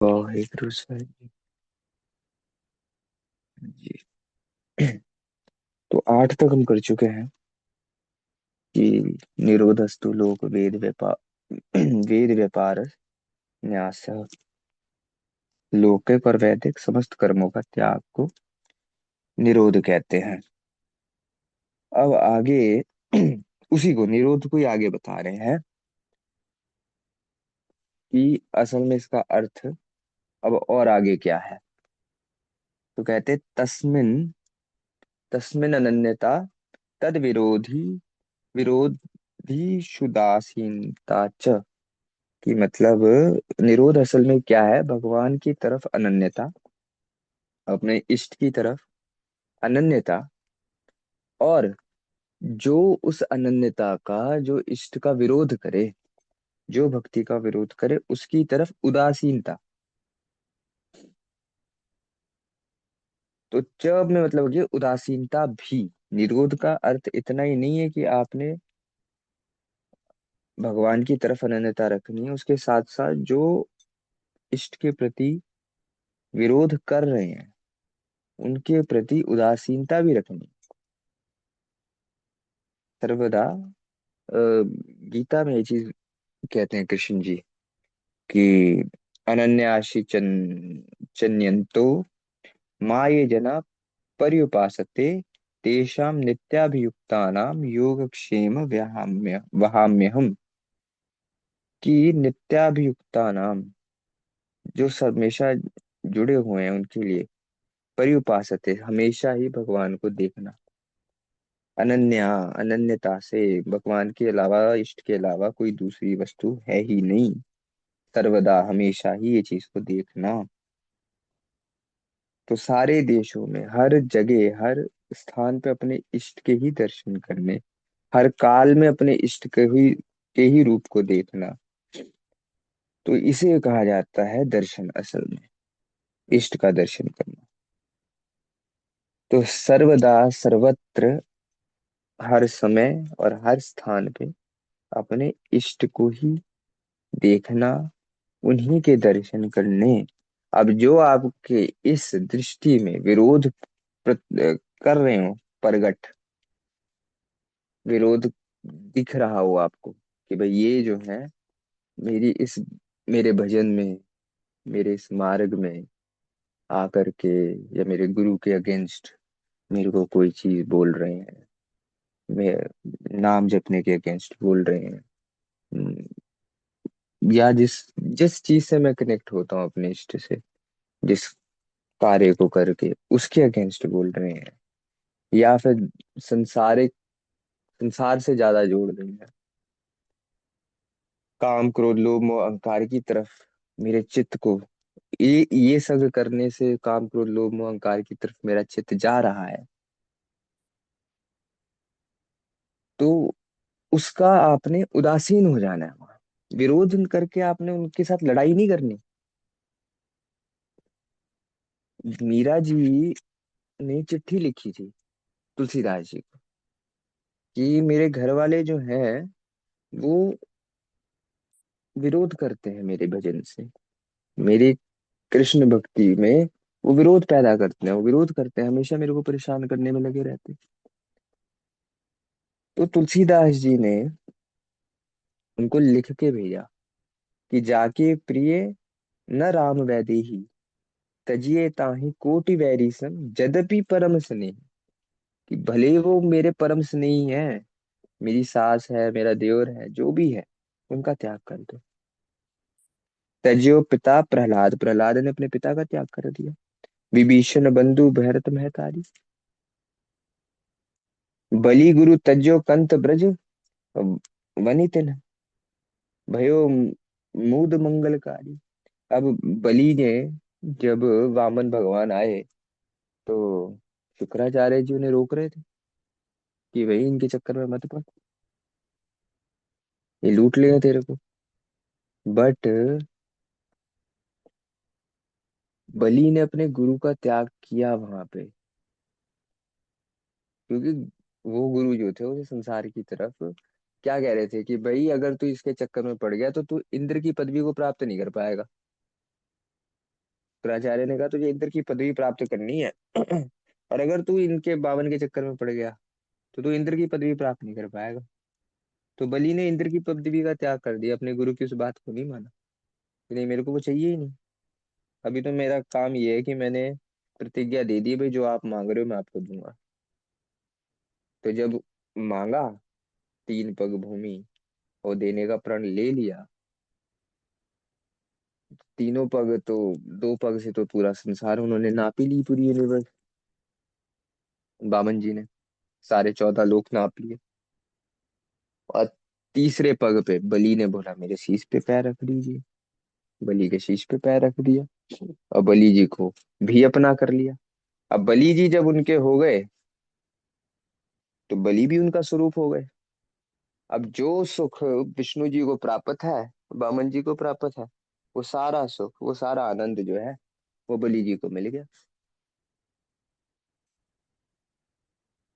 वाहेगुरु साहिब जी। तो 8 तक हम कर चुके हैं कि निरोधस्तु लोक वेद व्यापार वेद व्यापार न्यास लोके पर वैदिक समस्त कर्मों का त्याग को निरोध कहते हैं। अब आगे उसी को निरोध को ही आगे बता रहे हैं कि असल में इसका अर्थ अब और आगे क्या है। तो कहते तस्मिन तस्मिन अनन्यता तद विरोधीशुदासीनता च। कि मतलब निरोध असल में क्या है, भगवान की तरफ अनन्यता, अपने इष्ट की तरफ अनन्यता, और जो उस अनन्यता का, जो इष्ट का विरोध करे, जो भक्ति का विरोध करे उसकी तरफ उदासीनता। तो जब में मतलब ये उदासीनता भी, निरोध का अर्थ इतना ही नहीं है कि आपने भगवान की तरफ अनन्यता रखनी है, उसके साथ साथ जो इष्ट के प्रति विरोध कर रहे हैं उनके प्रति उदासीनता भी रखनी सर्वदा। अ, गीता में ये चीज कहते हैं कृष्ण जी कि अनन्याशी चन्यंतो माये जना पर्युपासते तेषां नित्याभियुक्तानां योगक्षेम वहाम्यहम्। कि नित्याभियुक्तानाम, जो हमेशा जुड़े हुए हैं उनके लिए, पर्युपासते हमेशा ही भगवान को देखना, अनन्या अनन्यता से, भगवान के अलावा, इष्ट के अलावा कोई दूसरी वस्तु है ही नहीं, सर्वदा हमेशा ही ये चीज को देखना। तो सारे देशों में, हर जगह, हर स्थान पे अपने इष्ट के ही दर्शन करने, हर काल में अपने इष्ट के ही रूप को देखना। तो इसे कहा जाता है दर्शन, असल में इष्ट का दर्शन करना। तो सर्वदा सर्वत्र, हर समय और हर स्थान पे अपने इष्ट को ही देखना, उन्हीं के दर्शन करने। अब जो आपके इस दृष्टि में विरोध कर रहे हो, प्रगट विरोध दिख रहा हो आपको कि भाई ये जो है मेरी इस, मेरे भजन में, मेरे इस मार्ग में आकर के, या मेरे गुरु के अगेंस्ट मेरे को कोई चीज बोल रहे हैं, मैं नाम जपने के अगेंस्ट बोल रहे हैं, या जिस जिस चीज से मैं कनेक्ट होता हूँ अपने इष्ट से, जिस कार्य को करके उसके अगेंस्ट बोल रहे हैं, या फिर संसारिक, संसार से ज्यादा जोड़ देंगे, काम क्रोध लोभ मोह अहंकार की तरफ मेरे चित्त को, ये सब करने से काम क्रोध लोभ मोह अहंकार की तरफ मेरा चित्त जा रहा है, तो उसका आपने उदासीन हो जाना है वहां। विरोध करके आपने उनके साथ लड़ाई नहीं करनी। मीरा जी ने चिट्ठी लिखी थी तुलसीदास जी को कि मेरे घर वाले जो हैं वो विरोध करते हैं मेरे भजन से, मेरी कृष्ण भक्ति में वो विरोध पैदा करते हैं, वो विरोध करते हैं, हमेशा मेरे को परेशान करने में लगे रहते हैं। तो तुलसीदास जी ने उनको लिख के भेजा कि जाके प्रिय न राम वैदेही, तजिए ताहि कोटि वैरी सम, जदपि परम स्नेही। कि भले वो मेरे परम स्नेही हैं, मेरी सास है, मेरा देवर है, जो भी है, उनका त्याग कर दो। त्यज्यो पिता प्रहलाद, प्रहलाद ने अपने पिता का त्याग कर दिया। विभीषण बंधु भरत महतारी, बलि गुरु तज्जो कंत ब्रज, वनितिन भयो मूद मंगलकारी। अब बलि ने, जब वामन भगवान आए तो शुक्राचार्य जी उन्हें रोक रहे थे कि भाई इनके चक्कर में मत पड़, ये लूट लेगा तेरे को। बट बलि ने अपने गुरु का त्याग किया वहां पे, क्योंकि वो गुरु जो थे वो संसार की तरफ क्या कह रहे थे कि भाई अगर तू इसके चक्कर में पड़ गया तो तू इंद्र की पदवी को प्राप्त नहीं कर पाएगा। शुक्राचार्य ने कहा तुझे इंद्र की पदवी प्राप्त करनी है और अगर तू इनके बावन के चक्कर में पड़ गया तो तू इंद्र की पदवी प्राप्त नहीं कर पाएगा। तो बलि ने इंद्र की पदवी का त्याग कर दिया, अपने गुरु की उस बात को नहीं माना कि नहीं मेरे को वो चाहिए ही नहीं। अभी तो मेरा काम ये है कि मैंने प्रतिज्ञा दे दी भाई, जो आप मांग रहे हो मैं आपको दूंगा। तो जब मांगा, 3 पग भूमि और देने का प्रण ले लिया। तीनों पग तो, 2 पग से तो पूरा संसार उन्होंने नाप ही ली, पूरी यूनिवर्स। बामन जी ने सारे 14 लोक नाप लिए। और तीसरे पग पे बलि ने बोला मेरे शीश पे पैर रख दीजिए। बलि के शीश पे पैर रख दिया और बलि जी को भी अपना कर लिया। अब बलि जी जब उनके हो गए तो बलि भी उनका स्वरूप हो गए। अब जो सुख विष्णु जी को प्राप्त है, बामन जी को प्राप्त है, वो सारा सुख, वो सारा आनंद जो है वो बलि जी को मिल गया।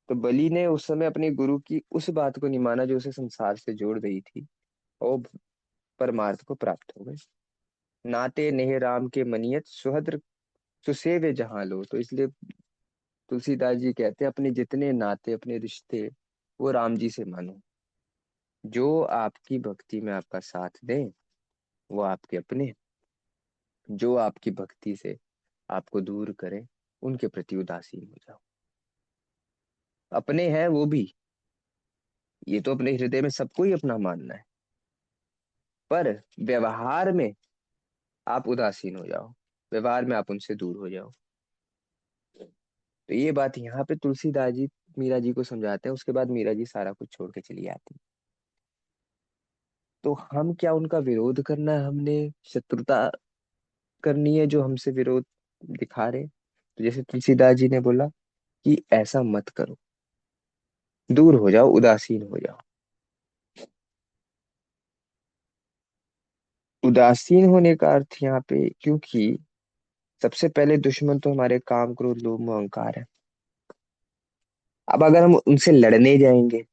तो बलि ने उस समय अपने गुरु की उस बात को नहीं माना जो उसे संसार से जोड़ रही थी, और परमार्थ को प्राप्त हो गए। नाते नेह राम के मनियत सुहद्र सुसेवे जहां लो। तो इसलिए तुलसीदास जी कहते हैं अपने जितने नाते, अपने रिश्ते, वो राम जी से मानो। जो आपकी भक्ति में आपका साथ दे वो आपके अपने, जो आपकी भक्ति से आपको दूर करे उनके प्रति उदासीन हो जाओ। अपने हैं वो भी, ये तो अपने हृदय में सबको ही अपना मानना है, पर व्यवहार में आप उदासीन हो जाओ, व्यवहार में आप उनसे दूर हो जाओ। तो ये बात यहाँ पे तुलसीदास जी मीरा जी को समझाते हैं। उसके बाद मीरा जी सारा कुछ छोड़ के चली आती। तो हम क्या उनका विरोध करना है, हमने शत्रुता करनी है जो हमसे विरोध दिखा रहे? तो जैसे तुलसीदास जी ने बोला कि ऐसा मत करो, दूर हो जाओ, उदासीन हो जाओ। उदासीन होने का अर्थ यहाँ पे, क्योंकि सबसे पहले दुश्मन तो हमारे काम, क्रोध, लोभ, मोह, अहंकार है। अब अगर हम उनसे लड़ने जाएंगे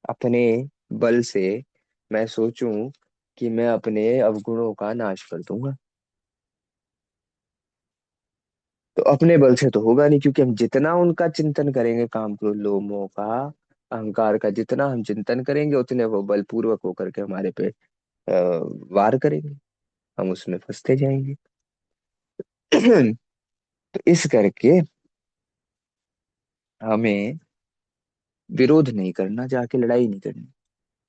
अपने बल से, मैं सोचूं कि मैं अपने अवगुणों का नाश कर दूंगा, तो अपने बल से तो होगा नहीं। क्योंकि हम जितना उनका चिंतन करेंगे, काम, क्रोध, लोभ, मोह का, अहंकार का जितना हम चिंतन करेंगे, उतने वो बलपूर्वक होकर के हमारे पे वार करेंगे, हम उसमें फंसते जाएंगे। तो इस करके हमें विरोध नहीं करना, जाके लड़ाई नहीं करनी।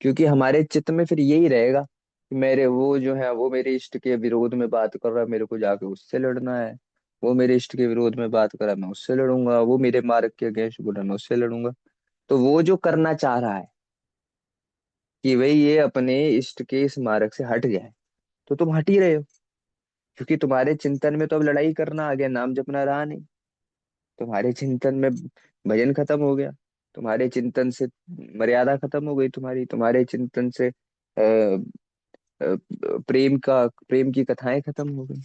क्योंकि हमारे चित्त में फिर यही रहेगा कि मेरे वो जो है वो मेरे इष्ट के विरोध में बात कर रहा है, मेरे को जाके उससे लड़ना है। वो मेरे इष्ट के विरोध में बात कर रहा है, मैं उससे लड़ूंगा। वो मेरे मार्ग के अगेंस्ट बोला, मैं उससे लड़ूंगा। तो वो जो करना चाह रहा है कि भाई ये अपने इष्ट के इस मार्ग से हट जाए, तो तुम हट ही रहे हो। क्योंकि तुम्हारे चिंतन में तो अब लड़ाई करना आ गया, नाम जपना रहा नहीं। तुम्हारे चिंतन में भजन खत्म हो गया, तुम्हारे चिंतन से मर्यादा खत्म हो गई, तुम्हारी तुम्हारे चिंतन से प्रेम की कथाएं खत्म हो गई।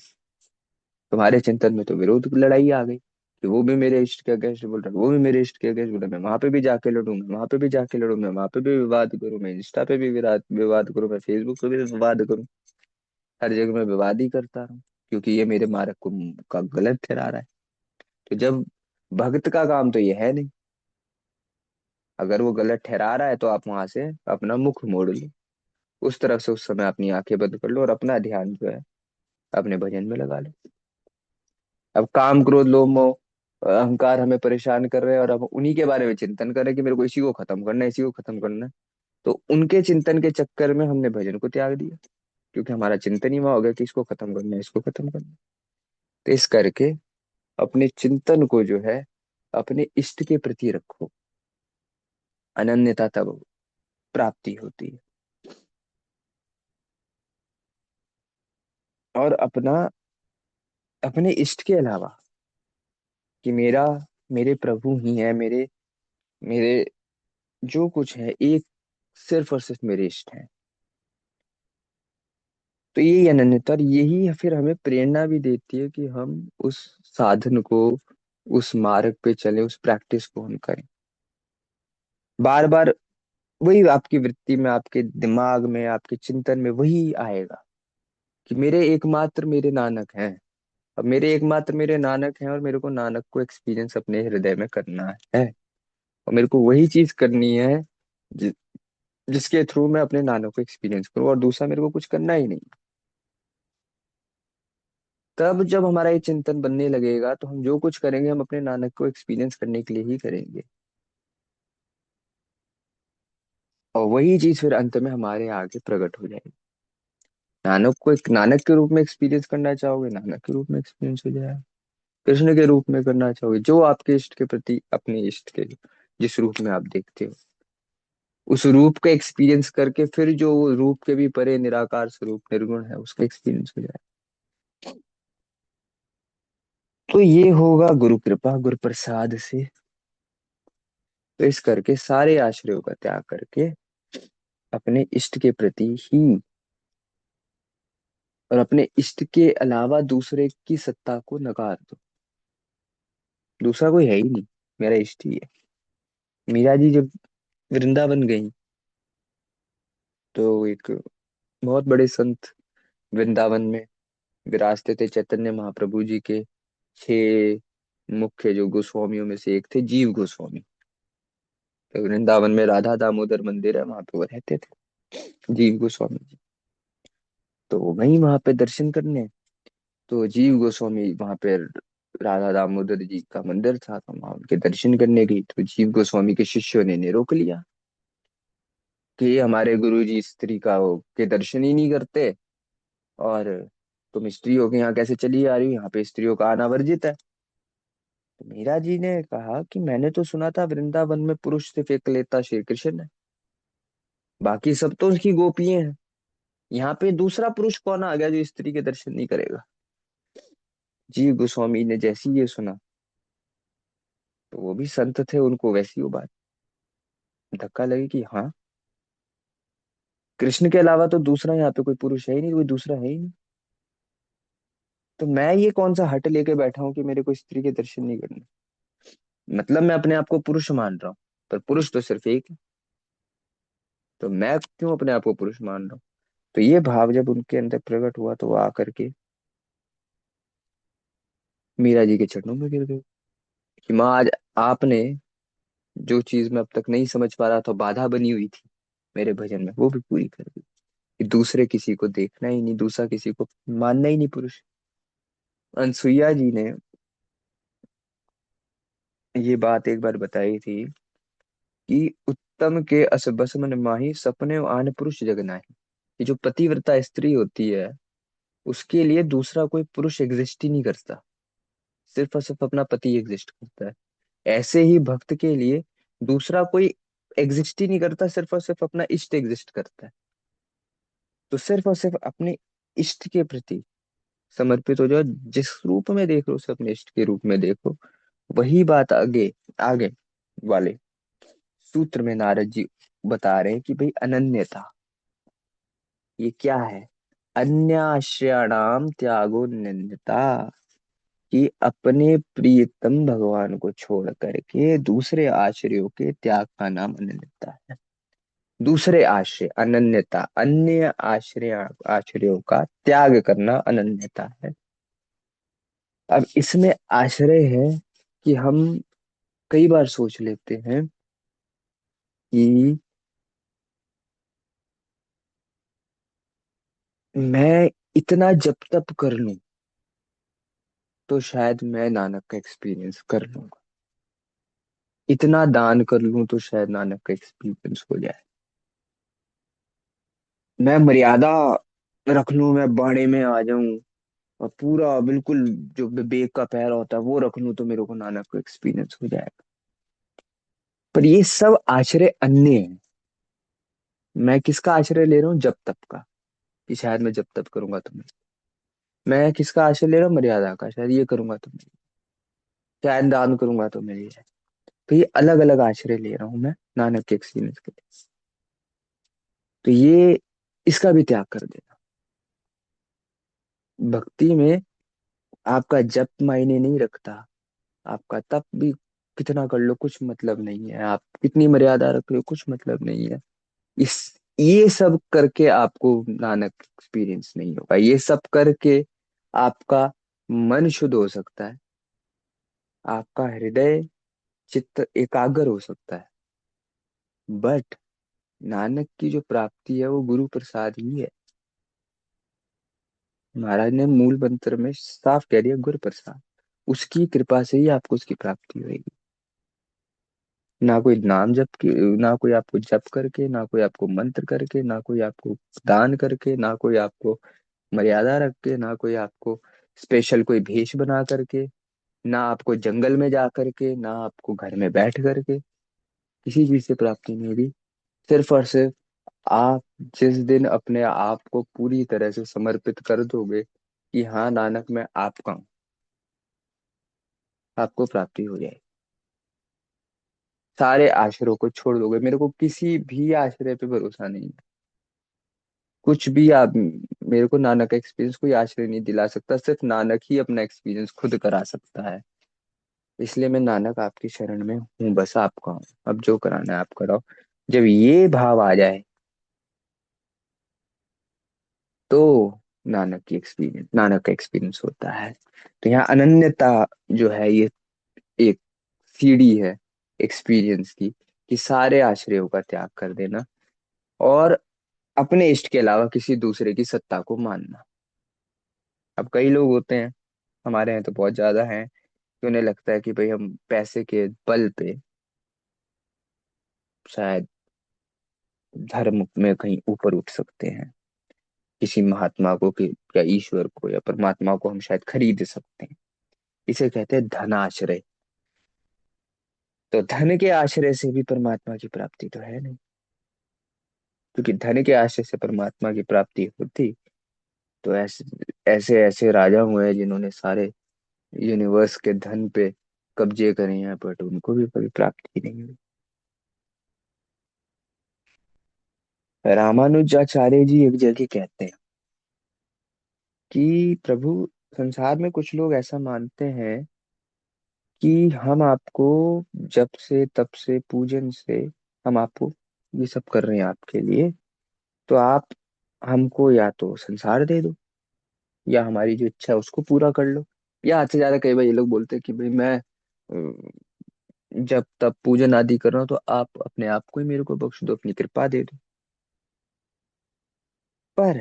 तुम्हारे चिंतन में तो विरोध लड़ाई आ गई कि वो भी मेरे इष्ट के अगेंस्ट बोल रहा है, वो भी मेरे इष्ट के अगेंस्ट बोल रहा है, मैं वहां पे भी जाके लड़ूं, मैं वहां पे भी जाके लड़ूं, मैं वहां पे भी विवाद करूं, मैं इंस्टा पे भी विवाद करूं, मैं फेसबुक पे भी विवाद करूं। हर जगह मैं विवाद ही करता रहूं, क्योंकि ये मेरे मार्ग को का गलत ठहरा रहा है। तो जब भक्त का काम तो ये है नहीं, अगर वो गलत ठहरा रहा है तो आप वहां से अपना मुख मोड़ लो, उस तरफ से उस समय अपनी आंखें बंद कर लो और अपना ध्यान जो है अपने भजन में लगा लो। अब काम, क्रोध, लोभ, मोह, अहंकार हमें परेशान कर रहे हैं और अब उन्हीं के बारे में चिंतन कर रहे हैं कि मेरे को इसी को खत्म करना है, इसी को खत्म करना है। तो उनके चिंतन के चक्कर में हमने भजन को त्याग दिया, क्योंकि हमारा चिंतन ही वहां हो गया कि इसको खत्म करना है, इसको खत्म करना है। तो इस करके अपने चिंतन को जो है अपने इष्ट के प्रति रखो, अनन्यता तब प्राप्ति होती है। और अपना, अपने इष्ट के अलावा कि मेरे प्रभु ही है, मेरे मेरे जो कुछ है एक सिर्फ और सिर्फ मेरे इष्ट है। तो यही अनन्यता, और यही फिर हमें प्रेरणा भी देती है कि हम उस साधन को, उस मार्ग पे चले, उस प्रैक्टिस को हम करें बार बार। वही आपकी वृत्ति में, आपके दिमाग में, आपके चिंतन में वही आएगा कि मेरे एकमात्र मेरे नानक हैं, अब मेरे एकमात्र मेरे नानक हैं, और मेरे को नानक को एक्सपीरियंस अपने हृदय में करना है। और मेरे को वही चीज करनी है जि, जिसके थ्रू मैं अपने नानक को एक्सपीरियंस करूँ, और दूसरा मेरे को कुछ करना ही नहीं। तब जब हमारा ये चिंतन बनने लगेगा, तो हम जो कुछ करेंगे हम अपने नानक को एक्सपीरियंस करने के लिए ही करेंगे। और वही चीज फिर अंत में हमारे आगे प्रकट हो जाएगी। नानक को एक नानक के रूप में एक्सपीरियंस करना चाहोगे, नानक के रूप में एक्सपीरियंस हो जाएगा। कृष्ण के रूप में करना चाहोगे, जो आपके इष्ट के प्रति अपने इष्ट के जिस रूप में आप देखते हो, उस रूप का एक्सपीरियंस करके फिर जो वो रूप के भी परे निराकार स्वरूप निर्गुण है, उसका एक्सपीरियंस हो जाएगा। तो ये होगा गुरु कृपा, गुरु प्रसाद से। तो इस करके सारे आश्रयों का त्याग करके अपने इष्ट के प्रति ही, और अपने इष्ट के अलावा दूसरे की सत्ता को नकार दो। दूसरा कोई है ही नहीं, मेरा इष्ट ही है। मीरा जी जब वृंदावन गई, तो एक बहुत बड़े संत वृंदावन में विराजते थे, चैतन्य महाप्रभु जी के 6 मुख्य जो गोस्वामियों में से एक थे, जीव गोस्वामी। तो वृंदावन में राधा दामोदर मंदिर है, वहां पे वो रहते थे, जीव गोस्वामी जी। तो वहीं वहां पे दर्शन करने, तो जीव गोस्वामी वहां पे राधा दामोदर जी का मंदिर था, तो वहां उनके दर्शन करने गई। तो जीव गोस्वामी के शिष्यों ने इन्हें रोक लिया कि हमारे गुरु जी स्त्री का के दर्शन ही नहीं करते, और तुम स्त्रियों के यहाँ कैसे चली आ रही हो, यहाँ पे स्त्रियों का आना वर्जित है। तो मीरा जी ने कहा कि मैंने तो सुना था वृंदावन में पुरुष सिर्फ एकलौता श्री कृष्ण है, बाकी सब तो उसकी गोपियां हैं। यहाँ पे दूसरा पुरुष कौन आ गया जो स्त्री के दर्शन नहीं करेगा। जीव गोस्वामी ने जैसी ये सुना, तो वो भी संत थे, उनको वैसी वो बात धक्का लगी कि हाँ, कृष्ण के अलावा तो दूसरा यहाँ पे कोई पुरुष है ही नहीं, कोई दूसरा है ही नहीं। तो मैं ये कौन सा हट लेके बैठा हूँ कि मेरे को स्त्री के दर्शन नहीं करने। मतलब मैं अपने आप को पुरुष मान रहा हूँ, पर पुरुष तो सिर्फ एक है। तो मैं क्यों अपने आप को पुरुष मान रहा हूँ। तो ये भाव जब उनके अंदर प्रकट हुआ, तो वो आकर के मीरा जी के चरणों में गिर गए कि माँ, आज आपने जो चीज मैं अब तक नहीं समझ पा रहा था, बाधा बनी हुई थी मेरे भजन में, वो भी पूरी कर दी। कि दूसरे किसी को देखना ही नहीं, दूसरा किसी को मानना ही नहीं पुरुष। अनसुईया जी ने ये बात एक बार बताई थी कि उत्तम के अस बस मन माही, सपने आन पुरुष जग नाहि। कि जो पतिव्रता स्त्री होती है, उसके लिए दूसरा कोई पुरुष एग्जिस्ट ही नहीं करता, सिर्फ और सिर्फ अपना पति एग्जिस्ट करता है। ऐसे ही भक्त के लिए दूसरा कोई एग्जिस्ट ही नहीं करता, सिर्फ और सिर्फ अपना इष्ट एग्जिस्ट करता है। तो सिर्फ और सिर्फ अपने इष्ट के प्रति समर्पित हो जाओ, जिस रूप में देख रहे हो उसे अपने इष्ट के रूप में देखो। वही बात आगे आगे वाले सूत्र में नारद जी बता रहे हैं कि भाई अनन्यता ये क्या है। अन्याश्रयाणाम त्यागो निंदता, कि अपने प्रियतम भगवान को छोड़ करके दूसरे आश्रयों के त्याग का नाम अनन्यता है। दूसरे आश्रय अनन्यता, अन्य आश्रय आश्रयों का त्याग करना अनन्यता है। अब इसमें आश्रय है कि हम कई बार सोच लेते हैं कि मैं इतना जप तप कर लूं, तो शायद मैं नानक का एक्सपीरियंस कर लूंगा। इतना दान कर लूं तो शायद नानक का एक्सपीरियंस हो जाए। मैं मर्यादा रख लूं, मैं बाड़े में आ जाऊं, और पूरा बिल्कुल जो विवेक का पहरा होता है वो रख लूं, तो मेरे को नानक को एक्सपीरियंस हो जाएगा। पर ये सब आश्रय अन्य है। मैं किसका आश्रय ले रहा हूँ, जप तप का, कि शायद मैं जप तप करूंगा तो मैं किसका आश्रय ले रहा हूँ, मर्यादा का, शायद ये करूंगा तो शायद दान करूंगा तो मेरी है। तो ये अलग अलग आश्रय ले रहा हूं मैं नानक के एक्सपीरियंस के लिए। तो ये इसका भी त्याग कर देना। भक्ति में आपका जप मायने नहीं रखता, आपका तप भी कितना कर लो कुछ मतलब नहीं है, आप कितनी मर्यादा रख लो कुछ मतलब नहीं है। इस ये सब करके आपको नानक एक्सपीरियंस नहीं होगा। ये सब करके आपका मन शुद्ध हो सकता है, आपका हृदय चित्त एकाग्र हो सकता है, बट नानक की जो प्राप्ति है वो गुरु प्रसाद ही है। महाराज ने मूल मंत्र में साफ कह दिया, गुरु प्रसाद। उसकी कृपा से ही आपको उसकी प्राप्ति होगी। ना कोई नाम जप के, ना कोई आपको जप करके, ना कोई आपको मंत्र करके, ना कोई आपको दान करके, ना कोई आपको मर्यादा रख के, ना कोई आपको स्पेशल कोई भेष बना करके, ना आपको जंगल में जा करके, ना आपको घर में बैठ करके, किसी चीज से प्राप्ति नहीं होगी। सिर्फ और सिर्फ आप जिस दिन अपने आप को पूरी तरह से समर्पित कर दोगे कि हाँ नानक मैं आपका हूँ, आपको प्राप्ति हो जाएगी। सारे आश्रयों को छोड़ दोगे, मेरे को किसी भी आश्रय पे भरोसा नहीं है। कुछ भी आप मेरे को नानक का एक्सपीरियंस कोई आश्रय नहीं दिला सकता, सिर्फ नानक ही अपना एक्सपीरियंस खुद करा सकता है। इसलिए मैं नानक आपकी शरण में हूँ, बस आपका हूँ, अब जो कराना है आप कराओ। जब ये भाव आ जाए तो नानक का एक्सपीरियंस होता है। तो यहाँ अनन्यता जो है ये एक सीढ़ी है एक्सपीरियंस की, कि सारे आश्रयों का त्याग कर देना और अपने इष्ट के अलावा किसी दूसरे की सत्ता को मानना। अब कई लोग होते हैं, हमारे यहाँ तो बहुत ज्यादा हैं, कि उन्हें लगता है कि भाई हम पैसे के बल पे शायद धर्म में कहीं ऊपर उठ सकते हैं, किसी महात्मा को कि या ईश्वर को या परमात्मा को हम शायद खरीद सकते हैं। इसे कहते हैं धनाश्रय। तो धन के आश्रय से भी परमात्मा की प्राप्ति तो है नहीं, क्योंकि धन के आश्रय से परमात्मा की प्राप्ति होती तो ऐसे ऐसे ऐसे राजा हुए हैं जिन्होंने सारे यूनिवर्स के धन पे कब्जे करे हैं, बट उनको भी कभी प्राप्ति नहीं हुई। रामानुजाचार्य जी एक जगह कहते हैं कि प्रभु, संसार में कुछ लोग ऐसा मानते हैं कि हम आपको जब से तब से पूजन से हम आपको ये सब कर रहे हैं आपके लिए, तो आप हमको या तो संसार दे दो, या हमारी जो इच्छा है उसको पूरा कर लो। या हद से ज्यादा कई बार ये लोग बोलते हैं कि भाई मैं जब तब पूजन आदि कर रहा हूँ, तो आप अपने आप को ही मेरे को बख्श दो, अपनी कृपा दे दो। पर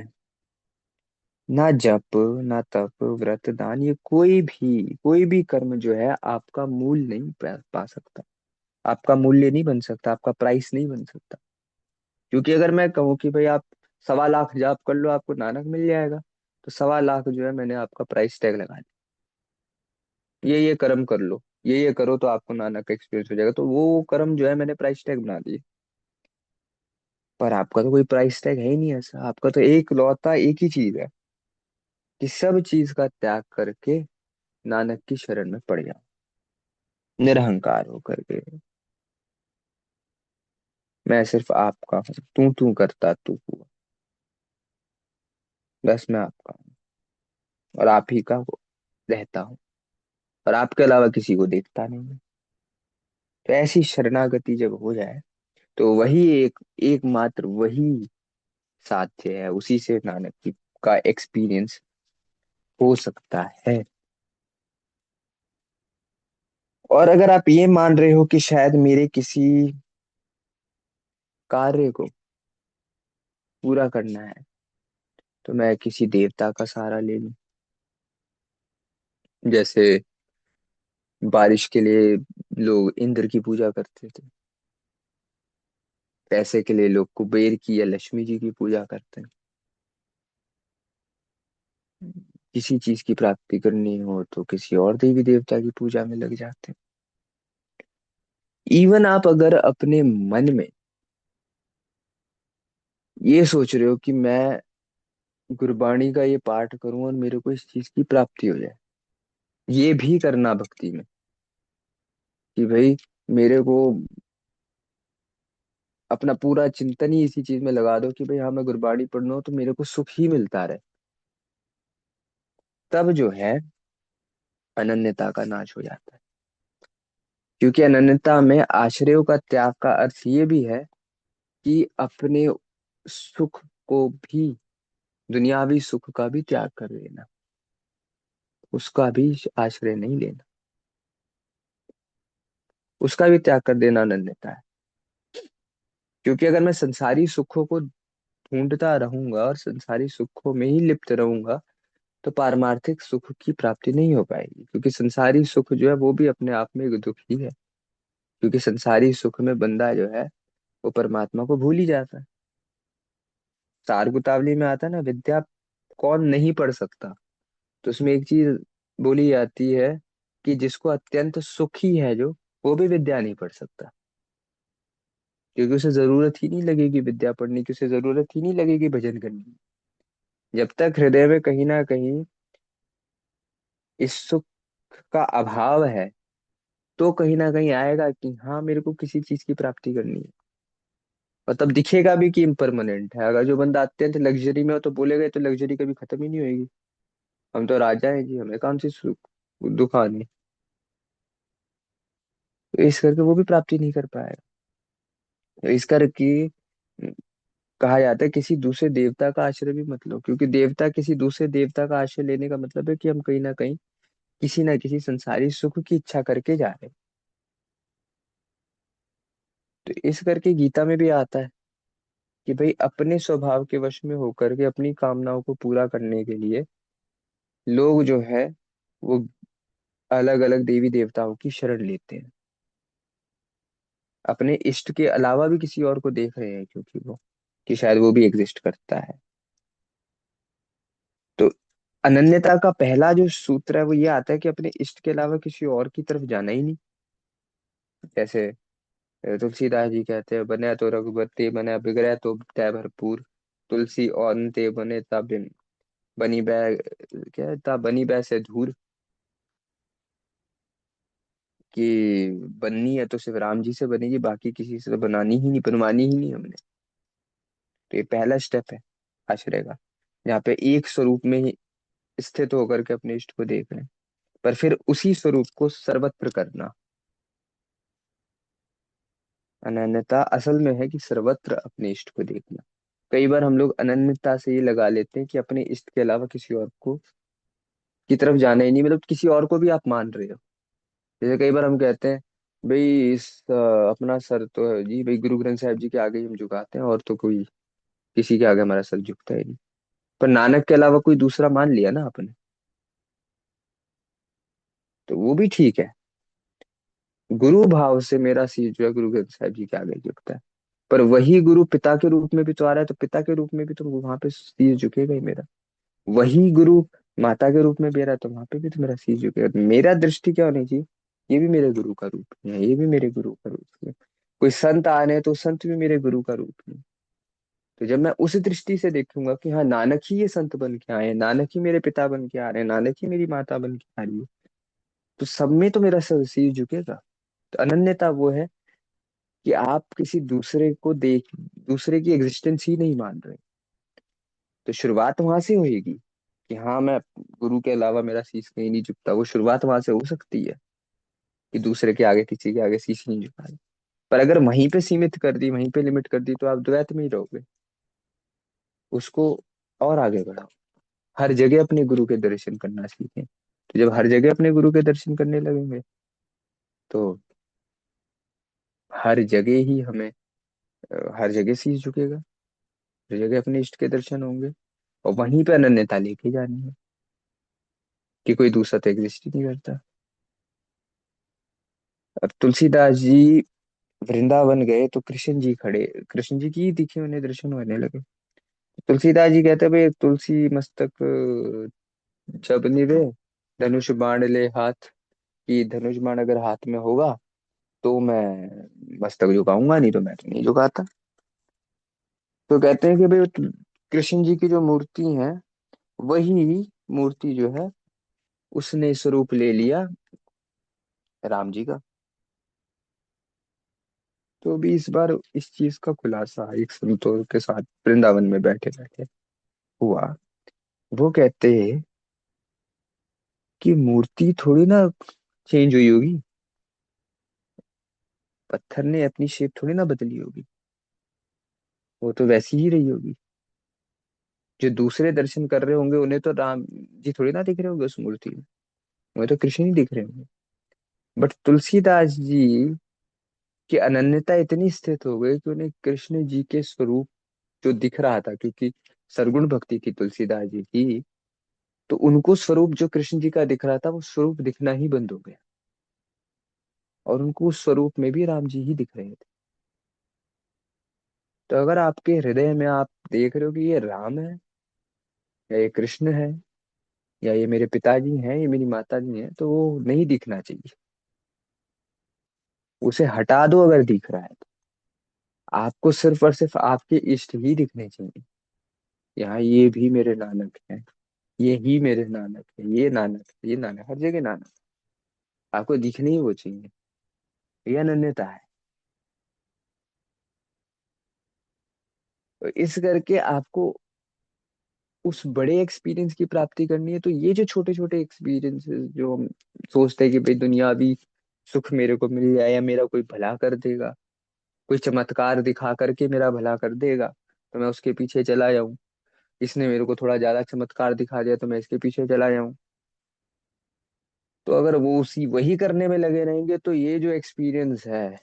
ना जप, ना तप, व्रत, दान, ये कोई भी कर्म जो है आपका मूल नहीं पा सकता, आपका मूल्य नहीं बन सकता, आपका प्राइस नहीं बन सकता। क्योंकि अगर मैं कहूँ कि भाई आप 1.25 लाख जाप कर लो आपको नानक मिल जाएगा, तो 1.25 लाख जो है मैंने आपका प्राइस टैग लगा दिया, ये कर्म कर लो, ये करो तो आपको नानक का एक्सपीरियंस हो जाएगा, तो वो कर्म जो है मैंने प्राइस टैग बना दिए। पर आपका तो कोई प्राइस टैग है ही नहीं ऐसा, आपका तो एक लौता एक ही चीज है कि सब चीज का त्याग करके नानक की शरण में पड़ जाओ, निरहंकार होकर के। मैं सिर्फ आपका हूँ, तू करता तू हुआ, बस मैं आपका हूँ और आप ही का रहता हूँ, और आपके अलावा किसी को देखता नहीं है। तो ऐसी शरणागति जब हो जाए तो वही एकमात्र वही साध्य है, उसी से नानक की का एक्सपीरियंस हो सकता है। और अगर आप ये मान रहे हो कि शायद मेरे किसी कार्य को पूरा करना है, तो मैं किसी देवता का सहारा ले लूं। जैसे बारिश के लिए लोग इंद्र की पूजा करते थे, पैसे के लिए लोग कुबेर की या लक्ष्मी जी की पूजा करते हैं, किसी चीज की प्राप्ति करनी हो तो किसी और देवी देवता की पूजा में लग जाते हैं। इवन आप अगर अपने मन में ये सोच रहे हो कि मैं गुरबाणी का ये पाठ करूं और मेरे को इस चीज की प्राप्ति हो जाए, ये भी करना भक्ति में, कि भाई मेरे को अपना पूरा चिंतन ही इसी चीज में लगा दो कि भाई हाँ मैं गुरबाणी पढ़ रहा हूं तो मेरे को सुख ही मिलता रहे, तब जो है अनन्यता का नाश हो जाता है। क्योंकि अनन्यता में आश्रयों का त्याग का अर्थ ये भी है कि अपने सुख को भी, दुनियावी सुख का भी त्याग कर देना। उसका भी आश्रय नहीं लेना, उसका भी त्याग कर देना अनन्यता है। क्योंकि अगर मैं संसारी सुखों को ढूंढता रहूंगा और संसारी सुखों में ही लिप्त रहूंगा, तो पारमार्थिक सुख की प्राप्ति नहीं हो पाएगी। क्योंकि संसारी सुख जो है वो भी अपने आप में एक दुख ही है। क्योंकि संसारी सुख में बंदा जो है वो परमात्मा को भूल ही जाता है। सारगुतावली में आता है ना, विद्या कौन नहीं पढ़ सकता। तो उसमें एक चीज बोली जाती है कि जिसको अत्यंत सुखी है जो, वो भी विद्या नहीं पढ़ सकता। क्योंकि उसे जरूरत ही नहीं लगेगी विद्या पढ़ने की, उसे जरूरत ही नहीं लगेगी भजन करने की। जब तक हृदय में कहीं ना कहीं इस सुख का अभाव है, तो कहीं ना कहीं आएगा कि हाँ मेरे को किसी चीज की प्राप्ति करनी है। और तब दिखेगा भी कि इम्परमानेंट है। अगर जो बंदा अत्यंत लग्जरी में हो तो बोलेगा, "ये तो लग्जरी कभी खत्म ही नहीं होगी, हम तो राजा हैं जी, हमें कौन सी सुख दुख आनी"। तो इस करके वो भी प्राप्ति नहीं कर पाएगा। तो इस करके कहा जाता है किसी दूसरे देवता का आश्रय भी मत लो। क्योंकि देवता, किसी दूसरे देवता का आश्रय लेने का मतलब है कि हम कहीं ना कहीं किसी ना किसी संसारी सुख की इच्छा करके जा रहे हैं। तो इस करके गीता में भी आता है कि भाई अपने स्वभाव के वश में होकर के अपनी कामनाओं को पूरा करने के लिए लोग जो है वो अलग अलग देवी देवताओं की शरण लेते हैं। अपने इष्ट के अलावा भी किसी और को देख रहे हैं, क्योंकि वो कि शायद वो भी एग्जिस्ट करता है। तो अनन्यता का पहला जो सूत्र है वो ये आता है कि अपने इष्ट के अलावा किसी और की तरफ जाना ही नहीं। जैसे तुलसीदास जी कहते हैं, बने तो रघुपति बने बिगड़े तो तै भरपूर, तुलसी और ते बने ता बिन बनी बै, क्या है, ता बनी बै से धूर। कि बननी है तो सिर्फ राम जी से बनेगी, बाकी किसी से तो बनानी ही नहीं, बनवानी ही नहीं हमने। तो ये पहला स्टेप है आश्रय का, जहाँ पे एक स्वरूप में ही स्थित होकर के अपने इष्ट को देख रहे हैं। पर फिर उसी स्वरूप को सर्वत्र करना। अनन्यता असल में है कि सर्वत्र अपने इष्ट को देखना। कई बार हम लोग अनन्यता से ये लगा लेते हैं कि अपने इष्ट के अलावा किसी और को की तरफ जाना ही नहीं, मतलब किसी और को भी आप मान रहे हो। जैसे कई बार हम कहते हैं भाई अपना सर तो है जी, भाई गुरु ग्रंथ साहिब जी के आगे ही हम झुकाते हैं, और तो कोई किसी के आगे हमारा सर झुकता ही नहीं। पर नानक के अलावा कोई दूसरा मान लिया ना आपने, तो वो भी ठीक है। गुरु भाव से मेरा शीश जो है गुरु ग्रंथ साहिब जी के आगे झुकता है। पर वही गुरु पिता के रूप में भी तो आ रहा है, तो पिता के रूप में भी तो वहां पे शीश झुकेगा ही मेरा। वही गुरु माता के रूप में भी आ रहा है, तो वहां पे भी तो मेरा शीश झुकेगा। मेरा दृष्टि क्या होनी चाहिए, ये भी मेरे गुरु का रूप है, ये भी मेरे गुरु का रूप है। कोई संत आ रहे हैं तो संत भी मेरे गुरु का रूप है। तो जब मैं उस दृष्टि से देखूंगा कि हाँ नानक ही ये संत बन के आए हैं, नानक ही मेरे पिता बन के आ रहे हैं, नानक ही मेरी माता बन के आ रही है, तो सब में तो मेरा शीश झुकेगा। तो अनन्यता वो है कि आप किसी दूसरे को देख, दूसरे की एग्जिस्टेंस ही नहीं मान रहे। तो शुरुआत वहां से होगी कि हाँ मैं गुरु के अलावा मेरा शीश कहीं नहीं झुकता। वो शुरुआत वहां से हो सकती है कि दूसरे के आगे, किसी के आगे शीश नहीं झुका रहे। पर अगर वहीं पे सीमित कर दी, वहीं पे लिमिट कर दी, तो आप द्वैत में ही रहोगे। उसको और आगे बढ़ाओ, हर जगह अपने गुरु के दर्शन करना सीखें। तो जब हर जगह अपने गुरु के दर्शन करने लगेंगे, तो हर जगह ही हमें हर जगह शीश झुकेगा, हर जगह अपने इष्ट के दर्शन होंगे। और वहीं पे अनन्यता लेके जानी है कि कोई दूसरा तो एग्जिस्ट ही नहीं करता। अब तुलसीदास जी वृंदावन गए तो कृष्ण जी खड़े, कृष्ण जी की दिखे उन्हें दर्शन होने लगे। तुलसीदास जी कहते हैं, भाई तुलसी मस्तक जब निवे धनुष बाण ले हाथ, की धनुष बाण अगर हाथ में होगा तो मैं मस्तक झुकाऊंगा, नहीं तो मैं तो नहीं झुकाता। तो कहते हैं कि भाई कृष्ण जी की जो मूर्ति है, वही मूर्ति जो है उसने स्वरूप ले लिया राम जी का। तो भी इस बार इस चीज का खुलासा एक संतों के साथ वृंदावन में बैठे बैठे हुआ। वो कहते हैं कि मूर्ति थोड़ी ना चेंज हुई होगी, पत्थर ने अपनी शेप थोड़ी ना बदली होगी, वो तो वैसी ही रही होगी। जो दूसरे दर्शन कर रहे होंगे उन्हें तो राम जी थोड़ी ना दिख रहे होंगे उस मूर्ति में। मुझे तो कृष्ण ही दिख रहे होंगे। बट तुलसीदास जी की अनन्यता इतनी स्थित हो गई कि उन्हें कृष्ण जी के स्वरूप जो दिख रहा था, क्योंकि सरगुण भक्ति थी तुलसीदास जी की, तो उनको स्वरूप जो कृष्ण जी का दिख रहा था वो स्वरूप दिखना ही बंद हो गया, और उनको उस स्वरूप में भी राम जी ही दिख रहे थे। तो अगर आपके हृदय में आप देख रहे हो कि ये राम है, या ये कृष्ण है, या ये मेरे पिताजी हैं, ये मेरी माता जी हैं, तो वो नहीं दिखना चाहिए। उसे हटा दो अगर दिख रहा है तो। आपको सिर्फ और सिर्फ आपके इष्ट ही दिखने चाहिए। यहाँ ये भी मेरे नानक हैं, ये ही मेरे नानक है, ये नानक है, ये नानक, हर जगह नानक। आपको दिखने ही वो चाहिए। ये अनन्यता है। तो इस करके आपको उस बड़े एक्सपीरियंस की प्राप्ति करनी है, तो ये जो छोटे छोटे एक्सपीरियंसेस जो हम सोचते हैं कि भाई दुनियावी सुख मेरे को मिल जाए, या मेरा कोई भला कर देगा, कोई चमत्कार दिखा करके मेरा भला कर देगा, तो मैं उसके पीछे चला जाऊं। इसने मेरे को थोड़ा ज्यादा चमत्कार दिखा दिया तो मैं इसके पीछे चला जाऊं। तो अगर वो उसी वही करने में लगे रहेंगे, तो ये जो एक्सपीरियंस है,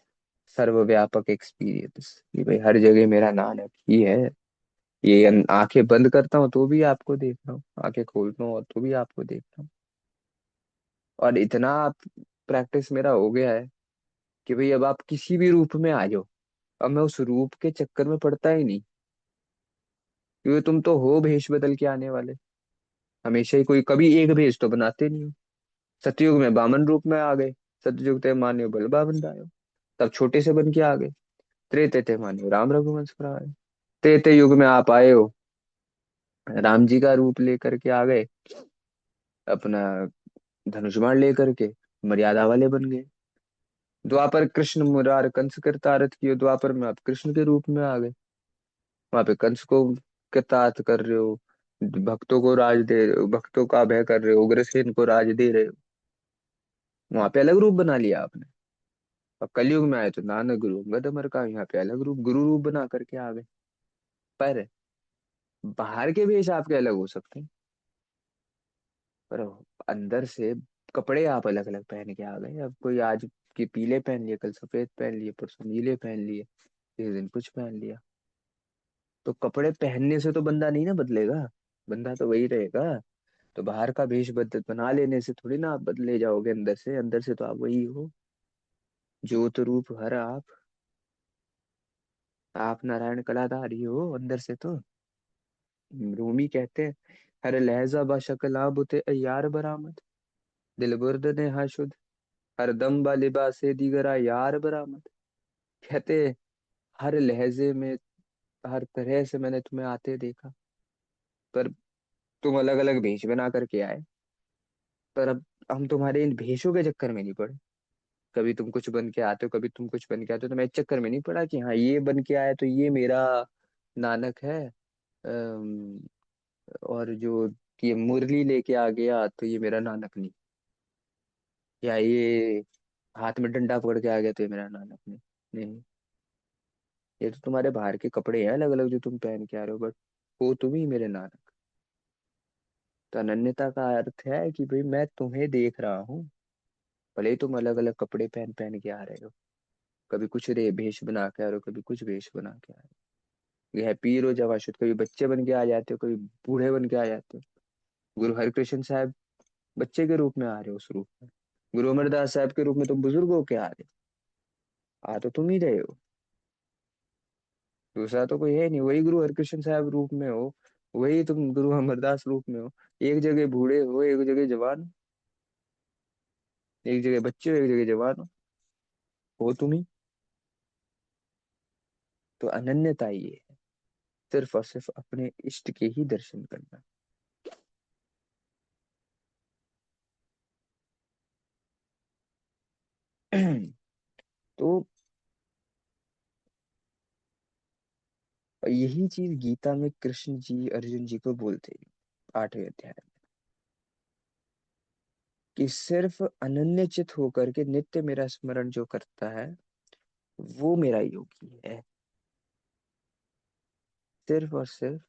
सर्वव्यापक एक्सपीरियंस, कि भाई हर जगह मेरा नानक ही है, ये आंखें बंद करता हूँ तो भी आपको देख रहा हूँ, आंखें खोलता हूँ तो भी आपको देख रहा हूँ। और इतना प्रैक्टिस मेरा हो गया है कि भाई अब आप किसी भी रूप में आ जाओ, अब मैं उस रूप के चक्कर में पड़ता ही नहीं। क्योंकि तुम तो हो भेष बदल के आने वाले, हमेशा ही कोई कभी एक भेष तो बनाते नहीं हो। सतयुग में बामन रूप में आ गए, सतयुग ते मान्यो बल बाबन आयो, तब छोटे से बन के आ गए। त्रेते ते मान्यो राम रघुवंश कराए, त्रेते युग में आप आए हो, राम जी का रूप लेकर के आ गए, अपना धनुष बाण लेकर के मर्यादा वाले बन गए। द्वापर कृष्ण मुरार कंस करतारत किए, द्वापर में आप कृष्ण के रूप में आ गए, वहां पे कंस को कृतार्थ कर रहे हो, भक्तों को राज दे रहे हो, भक्तों का अभय कर रहे हो, उग्रसेन को राज दे रहे हो। वहां पे अलग रूप बना लिया आपने। अब कलयुग में आए तो नानक गुरु अंगद अमर का, यहाँ पे अलग रूप गुरु रूप बना करके आ गए। पर बाहर के वेश आपके अलग हो सकते हैं, पर अंदर से कपड़े आप अलग अलग पहन के आ गए। अब कोई आज की पीले पहन लिए, कल सफेद पहन लिए, परसों नीले पहन लिए, इस दिन कुछ पहन लिया। तो कपड़े पहनने से तो बंदा नहीं ना बदलेगा, बंदा तो वही रहेगा। तो बाहर का भेष बदल बना लेने से थोड़ी ना आप बदले जाओगे, अंदर से, अंदर से तो आप वही हो। ज्योत रूप हर आप नारायण कलाधारी हो अंदर से तो। रूमी कहते हैं, हर लहजा बशकला बुते अय्यार बरामद, दिल बुर्द ने शुद्ध, हर दम बा लिबासे दीगरा यार बरामद। कहते हैं, हर लहजे में, हर तरह से मैंने तुम्हें आते देखा, पर तुम अलग अलग भेष बना करके आए। पर अब हम तुम्हारे इन भेषों के चक्कर में नहीं पड़े। कभी तुम कुछ बन के आते हो, कभी तुम कुछ बन के आते हो, तो मैं इस चक्कर में नहीं पड़ा कि हाँ ये बन के आया तो ये मेरा नानक है। अम, और जो ये मुरली लेके आ गया तो ये मेरा नानक नहीं, या ये हाथ में डंडा पकड़ के आ गया तो ये मेरा नानक नहीं। नहीं, ये तो तुम्हारे बाहर के कपड़े हैं अलग अलग जो तुम पहन के आ रहे हो, बट वो तुम ही मेरे नानक। तो अनन्यता का अर्थ है कि भाई मैं तुम्हें देख रहा हूँ, भले ही तुम अलग अलग कपड़े पहन पहन के आ रहे हो, कभी कुछ रे भेष बना के आ रहे हो, कभी कुछ भेष बना के आ रहे हो, ये है पीर हो जवा शुद्ध, कभी बच्चे बन के आ जाते हो, कभी बूढ़े बन के आ जाते हो। गुरु हरिकृष्ण साहब बच्चे के रूप में आ रहे हो, उस रूप में। गुरु अमरदास साहब के रूप में तुम बुजुर्ग होके आ रहे हो, आ तो तुम ही रहे हो, दूसरा तो कोई है नहीं। वही गुरु हरकृष्ण साहब रूप में हो, वही तुम गुरु अमरदास रूप में हो। एक जगह बूढ़े हो, एक जगह जवान हो, एक जगह बच्चे हो, एक जगह जवान हो तुम ही। तो अनन्यता ये है, सिर्फ और सिर्फ अपने इष्ट के ही दर्शन करना। तो यही चीज गीता में कृष्ण जी अर्जुन जी को बोलते हैं, 8वें अध्याय में, कि सिर्फ अनन्य चित होकर के नित्य मेरा स्मरण जो करता है वो मेरा योगी है। सिर्फ और सिर्फ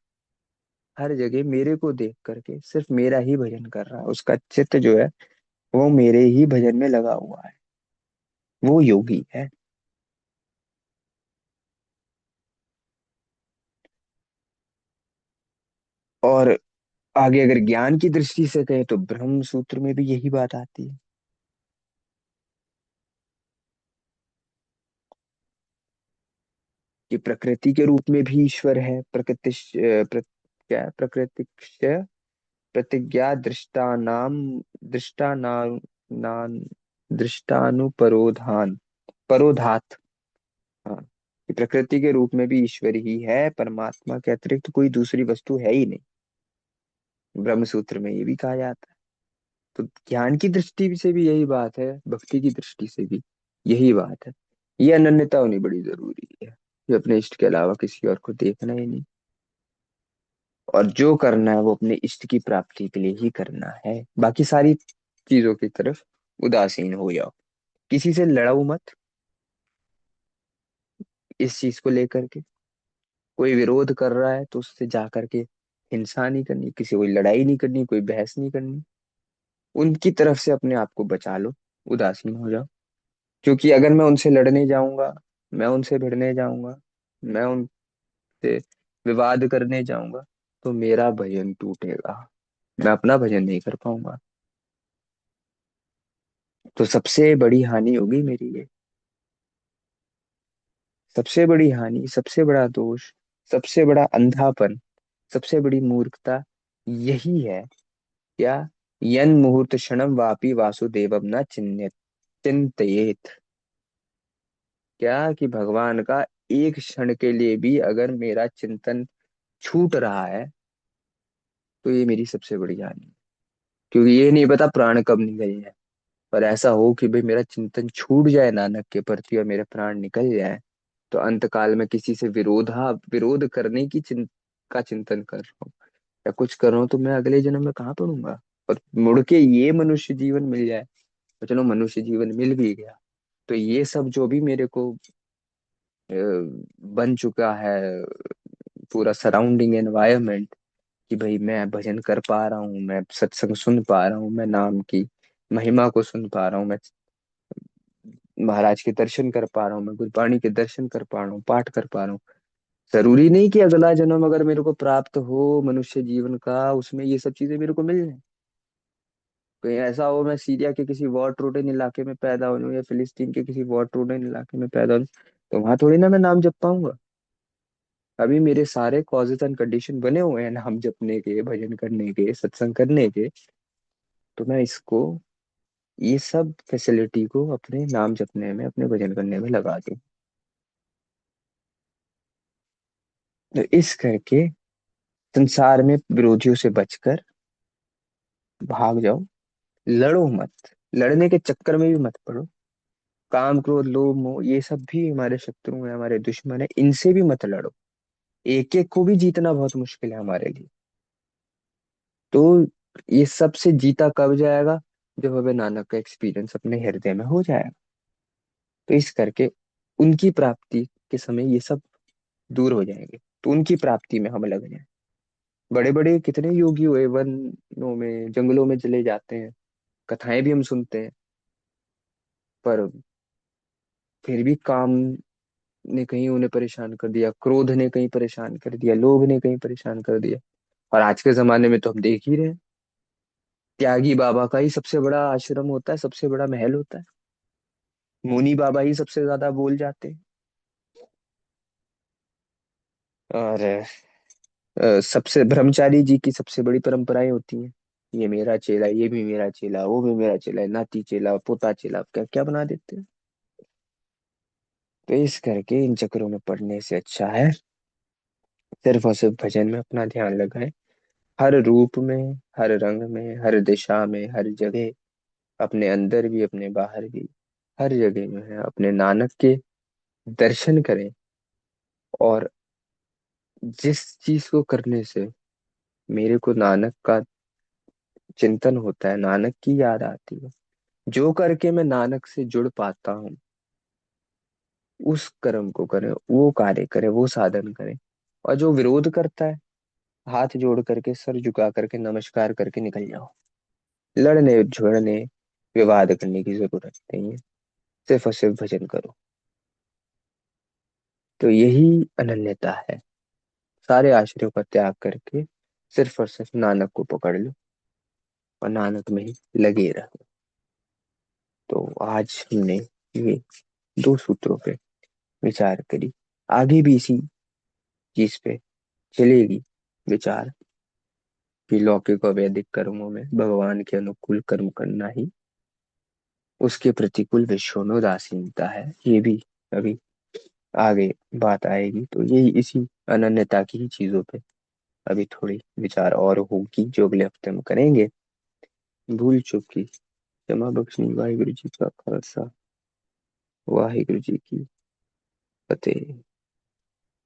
हर जगह मेरे को देख करके सिर्फ मेरा ही भजन कर रहा है, उसका चित्त जो है वो मेरे ही भजन में लगा हुआ है, वो योगी है। और आगे अगर ज्ञान की दृष्टि से कहें तो ब्रह्म सूत्र में भी यही बात आती है कि प्रकृति के रूप में भी ईश्वर है। क्या है? प्रकृति प्रतिज्ञा दृष्टा नान दृष्टानुपरोधान परोधात। हाँ, कि प्रकृति के रूप में भी ईश्वर ही है, परमात्मा के अतिरिक्त कोई दूसरी वस्तु है ही नहीं। ब्रह्म सूत्र में ये भी कहा जाता है। तो ज्ञान की दृष्टि से भी यही बात है, भक्ति की दृष्टि से भी यही बात है। ये अनन्यता होनी बड़ी जरूरी है कि अपने इष्ट के अलावा किसी और को देखना ही नहीं, और जो करना है वो अपने इष्ट की प्राप्ति के लिए ही करना है। बाकी सारी चीजों की तरफ उदासीन हो जाओ, किसी से लड़ाओ मत इस चीज को लेकर के। कोई विरोध कर रहा है तो उससे जा करके हिंसा नहीं करनी, किसी कोई लड़ाई नहीं करनी, कोई बहस नहीं करनी। उनकी तरफ से अपने आप को बचा लो, उदासीन हो जाओ। क्योंकि अगर मैं उनसे लड़ने जाऊंगा, मैं उनसे भिड़ने जाऊंगा, मैं उनसे विवाद करने जाऊंगा, तो मेरा भजन टूटेगा, मैं अपना भजन नहीं कर पाऊंगा। तो सबसे बड़ी हानि होगी मेरी ये। सबसे बड़ी हानि, सबसे बड़ा दोष, सबसे बड़ा अंधापन, सबसे बड़ी मूर्खता यही है। क्या? यन मुहूर्त क्षणम वापि वासुदेवम न चिंतयेत। क्या कि भगवान का एक क्षण के लिए भी अगर मेरा चिंतन छूट रहा है, तो ये मेरी सबसे बड़ी हानि है। क्योंकि ये नहीं पता प्राण कब निकल जाए। और ऐसा हो कि भाई मेरा चिंतन छूट जाए नानक के प्रति और मेरे प्राण निकल जाए, तो अंत काल में किसी से विरोध करने की का चिंतन कर रहा हूँ या कुछ कर रहा हूँ, तो मैं अगले जन्म में कहाँ पढ़ूंगा। और मुड़ के ये मनुष्य जीवन मिल जाए, तो चलो मनुष्य जीवन मिल भी गया, तो ये सब जो भी मेरे को बन चुका है, पूरा सराउंडिंग एनवायरनमेंट, कि भाई मैं भजन कर पा रहा हूँ, मैं सत्संग सुन पा रहा हूँ, मैं नाम की महिमा को सुन पा रहा हूँ, मैं महाराज के दर्शन कर पा रहा हूँ, मैं गुरबाणी के दर्शन कर पा रहा हूँ, पाठ कर पा रहा हूँ। जरूरी नहीं कि अगला जन्म अगर मेरे को प्राप्त हो मनुष्य जीवन का, उसमें ये सब चीजें मेरे को मिल जाए। कहीं ऐसा हो मैं सीरिया के किसी वॉर ट्रोडन इलाके में पैदा हो जाऊं या फिलिस्तीन के किसी वॉर ट्रोडन इलाके में पैदा हो जाऊं, तो वहां थोड़ी ना मैं नाम जप पाऊंगा। अभी मेरे सारे कॉजेज एंड कंडीशन बने हुए हैं नाम जपने के, भजन करने के, सत्संग करने के। तो मैं इसको, ये सब फैसिलिटी को अपने नाम जपने में, अपने भजन करने में लगा दूं। तो इस करके संसार में विरोधियों से बचकर भाग जाओ। लड़ो मत, लड़ने के चक्कर में भी मत पड़ो। काम क्रोध लोभ मोह ये सब भी हमारे शत्रु हैं, हमारे दुश्मन है, इनसे भी मत लड़ो। एक एक को भी जीतना बहुत मुश्किल है हमारे लिए। तो ये सबसे जीता कब जाएगा? जब हमें नानक का एक्सपीरियंस अपने हृदय में हो जाएगा। तो इस करके उनकी प्राप्ति के समय ये सब दूर हो जाएंगे, तो उनकी प्राप्ति में हम लग जाए। बड़े बड़े कितने योगी हुए, वनों में जंगलों में चले जाते हैं, कथाएं भी हम सुनते हैं, पर फिर भी काम ने कहीं उन्हें परेशान कर दिया, क्रोध ने कहीं परेशान कर दिया, लोभ ने कहीं परेशान कर दिया। और आज के जमाने में तो हम देख ही रहे हैं, त्यागी बाबा का ही सबसे बड़ा आश्रम होता है, सबसे बड़ा महल होता है। मुनि बाबा ही सबसे ज्यादा बोल जाते हैं। और सबसे ब्रह्मचारी जी की सबसे बड़ी परंपराएं होती हैं। ये मेरा चेला, ये भी मेरा चेला, वो भी मेरा चेला, नाती चेला, पोता चेला, क्या क्या बना देते हैं। तो इस करके इन चक्करों में पड़ने से अच्छा है सिर्फ और सिर्फ भजन में अपना ध्यान लगाएं। हर रूप में, हर रंग में, हर दिशा में, हर जगह, अपने अंदर भी अपने बाहर भी, हर जगह जो है अपने नानक के दर्शन करें। और जिस चीज को करने से मेरे को नानक का चिंतन होता है, नानक की याद आती है, जो करके मैं नानक से जुड़ पाता हूँ, उस कर्म को करें, वो कार्य करें, वो साधन करें। और जो विरोध करता है, हाथ जोड़ करके, सर झुका करके, नमस्कार करके निकल जाओ। लड़ने झगड़ने विवाद करने की जरूरत नहीं है, सिर्फ और सिर्फ भजन करो। तो यही अनन्यता है। सारे आश्रयों का त्याग करके सिर्फ और सिर्फ नानक को पकड़ लो और नानक में ही लगे रहो। तो आज हमने ये दो सूत्रों पे विचार करी। आगे भी इसी चीज पे चलेगी विचार, कि लौकिक और वैदिक कर्मों में भगवान के अनुकूल कर्म करना ही उसके प्रतिकूल विश्व में उदासीनता है। ये भी अभी आगे बात आएगी। तो यही इसी अनन्यता की ही चीजों पे अभी थोड़ी विचार और होगी, जो अगले हफ्ते हम करेंगे। भूल चूक की क्षमा बख्शनी। वाहिगुरु जी का खालसा, वाहिगुरु जी की फतेह।